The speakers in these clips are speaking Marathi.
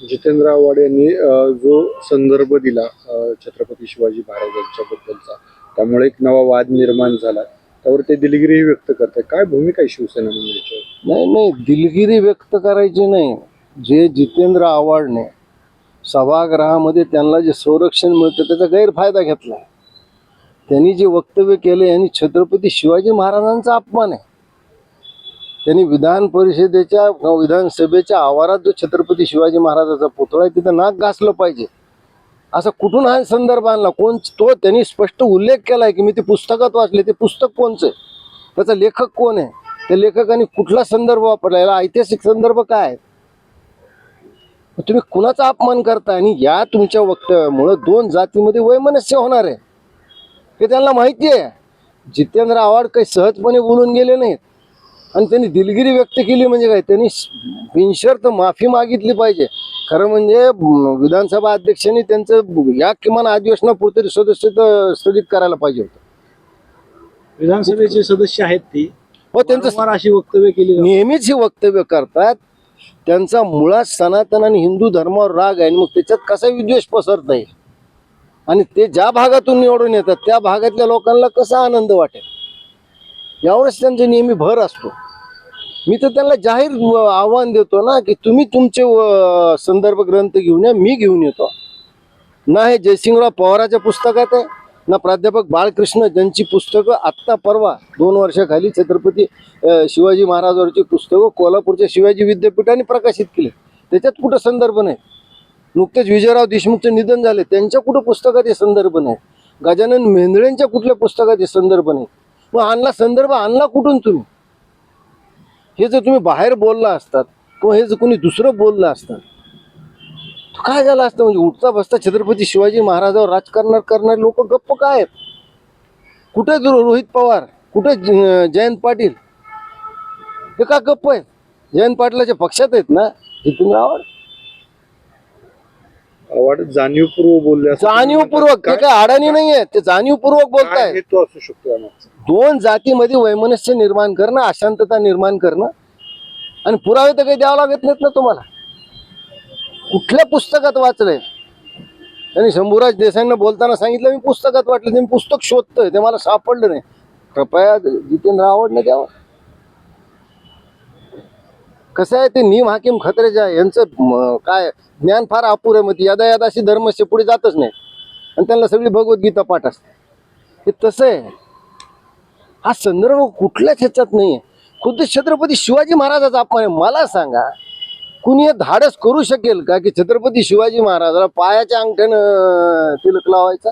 जितेंद्र आव्हाड यांनी जो संदर्भ दिला छत्रपती शिवाजी महाराजांच्या बद्दलचा, त्यामुळे एक नवा वाद निर्माण झाला, त्यावर ते दिलगिरी व्यक्त करते. काय भूमिका आहे शिवसेना म्हणून याच्यावर? नाही, दिलगिरी व्यक्त करायची नाही. जे जितेंद्र आव्हाडने सभागृहामध्ये त्यांना जे संरक्षण मिळतं त्याचा गैरफायदा घेतला. त्यांनी जे वक्तव्य केलं यांनी छत्रपती शिवाजी महाराजांचा अपमान आहे. त्यांनी विधान परिषदेच्या विधानसभेच्या आवारात जो छत्रपती शिवाजी महाराजांचा पुतळा आहे तिथं नाक घासलं पाहिजे. असं कुठून हा संदर्भ आणला? कोण तो? त्यांनी स्पष्ट उल्लेख केलाय की मी ते पुस्तकात वाचले. ते पुस्तक कोणचं आहे? त्याचा लेखक कोण आहे? त्या लेखकाने कुठला संदर्भ वापरला? याला ऐतिहासिक संदर्भ काय आहे? तुम्ही कुणाचा अपमान करताय? आणि या तुमच्या वक्तव्यामुळे दोन जातीमध्ये वैमनस्य होणार आहे हे त्यांना माहिती आहे. जितेंद्र आव्हाड काही सहजपणे बोलून गेले नाहीत आणि त्यांनी दिलगिरी व्यक्त केली म्हणजे काय? त्यांनी बिनशर्त माफी मागितली पाहिजे. खरं म्हणजे विधानसभा अध्यक्षांनी त्यांचं या किमान अधिवेशनापुरते सदस्यत्व स्थगित करायला पाहिजे होतं. विधानसभेचे सदस्य आहेत ती त्यांचं अशी वक्तव्य केली नेहमीच ही वक्तव्य करतात. त्यांचा मुळात सनातन आणि हिंदू धर्मावर राग आहे. मग त्याच्यात कसा विद्वेष पसरता येईल? आणि ते ज्या भागातून निवडून येतात त्या भागातल्या लोकांना कसा आनंद वाटेल यावरच त्यांचा नेहमी भर असतो. मी तर त्यांना जाहीर आव्हान देतो ना की तुम्ही तुमचे संदर्भ ग्रंथ घेऊन या, मी घेऊन येतो ना. हे जयसिंगराव पवाराच्या पुस्तकात आहे ना प्राध्यापक बाळकृष्ण ज्यांची पुस्तकं आत्ता परवा 2 वर्षाखाली छत्रपती शिवाजी महाराजांची पुस्तकं कोल्हापूरच्या शिवाजी विद्यापीठाने प्रकाशित केली. त्याच्यात कुठं संदर्भ नाही. नुकतेच विजयराव देशमुखचे निधन झाले, त्यांच्या कुठं पुस्तकात हे संदर्भ नाही. गजानन मेंदळेंच्या कुठल्या पुस्तकात हे संदर्भ नाही. मग आणला संदर्भ आणला कुठून तुम्ही? हे जर तुम्ही बाहेर बोलला असतात किंवा हे जर कोणी दुसरं बोललं असतात तर काय झालं असतं? म्हणजे उठता बसता छत्रपती शिवाजी महाराजांवर राजकारण करणारे लोक गप्प काय आहेत? कुठे रोहित पवार, कुठे जयंत पाटील? हे का गप्प आहेत? जयंत पाटलाच्या पक्षात आहेत ना जितेंद्र आव्हाड. आव्हाड जाणीवपूर्वक बोलले. जाणीवपूर्वक, ते काय अडाणी नाहीये, ते जाणीवपूर्वक बोलताय. हेतू असू शकतो दोन जातीमध्ये वैमनस्य निर्माण करणं, अशांतता निर्माण करणं. आणि पुरावे तर काही द्यावं लागत नाहीत ना तुम्हाला. कुठल्या पुस्तकात वाचलंय? त्यांनी शंभूराज देसाईंना बोलताना सांगितलं मी पुस्तकात वाटलं. ते मी पुस्तक शोधतोय, ते मला सापडलं नाही. कृपया जितेंद्र आव्हाडने द्यावं. कसं आहे ते नीम हाकीम खत्रेजा यांचं काय ज्ञान फार अपुरे मग यदा यदाशी धर्मस्य पुढे जातच नाही आणि त्यांना सगळी भगवद्गीता पाठ असते. हे तसं आहे. हा संदर्भ कुठल्याच ह्याच्यात नाहीये. खुद्द छत्रपती शिवाजी महाराजाचा अपमान आहे. मला सांगा कुणी हे धाडस करू शकेल का की छत्रपती शिवाजी महाराजाला पायाच्या अंगठ्यानं तिलक लावायचा?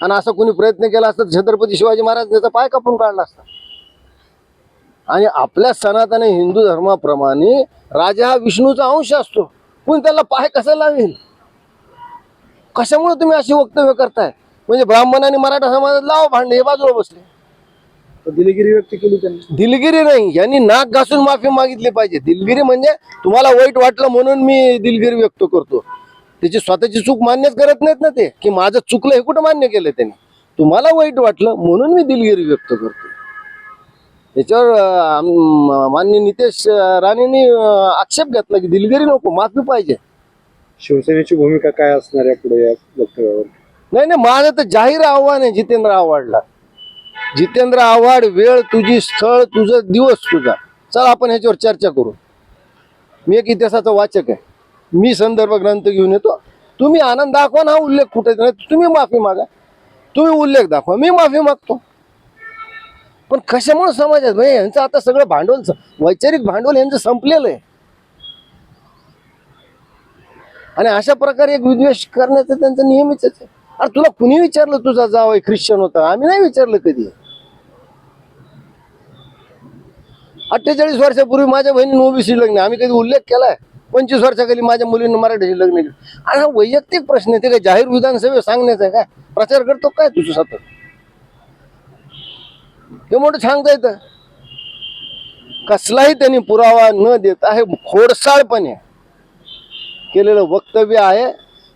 आणि असं कुणी प्रयत्न केला असता छत्रपती शिवाजी महाराज त्याचा पाय कापून काढला असता. आणि आपल्या सनातन हिंदू धर्माप्रमाणे राजा हा विष्णूचा अंश असतो. कोणी त्याला पाय कसा लावेल? कशामुळे तुम्ही अशी वक्तव्य करताय? म्हणजे ब्राह्मण आणि मराठा समाजात लावा भांडे, हे बाजूला बसले. दिलगिरी व्यक्त केली त्यांनी. दिलगिरी नाही, यांनी नाक घासून माफी मागितली पाहिजे. दिलगिरी म्हणजे तुम्हाला वाईट वाटलं म्हणून मी दिलगिरी व्यक्त करतो. त्याची स्वतःची चूक मान्यच करत नाहीत ना ते, की माझं चुकलं हे कुठं मान्य केलं त्यांनी? तुम्हाला वाईट वाटलं म्हणून मी दिलगिरी व्यक्त करतो. त्याच्यावर माननीय नितेश राणेंनी आक्षेप घेतला की दिलगिरी नको, माफी पाहिजे. शिवसेनेची भूमिका काय असणार आहे पुढे या वक्तव्यावर? नाही, माझं तर जाहीर आव्हान आहे जितेंद्र आव्हाडला. जितेंद्र आव्हाड, वेळ तुझी, स्थळ तुझं, दिवस तुझा. चल आपण ह्याच्यावर चर्चा करू. मी एक इतिहासाचा वाचक आहे. मी संदर्भ ग्रंथ घेऊन येतो. तुम्ही आनंद दाखवा ना. हा उल्लेख कुठे नाही. तुम्ही माफी मागा. तुम्ही उल्लेख दाखवा, मी माफी मागतो. पण कशामुळे समाजात म्हणजे यांचं आता सगळं भांडवल, वैचारिक भांडवल यांचं संपलेलं आहे. आणि अशा प्रकारे एक विद्वेष करण्याचं त्यांचं नेहमीच आहे. अरे तुला कुणी विचारलं तुझा जावई ख्रिश्चन होता? आम्ही नाही विचारलं कधी. 48 वर्षापूर्वी माझ्या बहिणीने ओबीसी लग्न, आम्ही कधी उल्लेख केलाय? 25 वर्षाखाली माझ्या मुलीनं मराठीशी लग्न केलं. आणि हा वैयक्तिक प्रश्न आहे. ते काय जाहीर विधानसभेत सांगण्याचा आहे काय? प्रचार करतो काय तुझं सतत? हे मोठं सांगता येतं? कसलाही त्यांनी पुरावा न देता हे खोडसाळपणे केलेलं वक्तव्य आहे.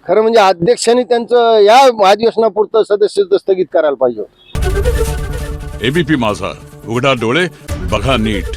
खरं म्हणजे अध्यक्षांनी त्यांचं या अधिवेशनापुरतं सदस्यत्व स्थगित करायला पाहिजे होतं. एबीपी माझा, उघडा डोळे बघा नीट.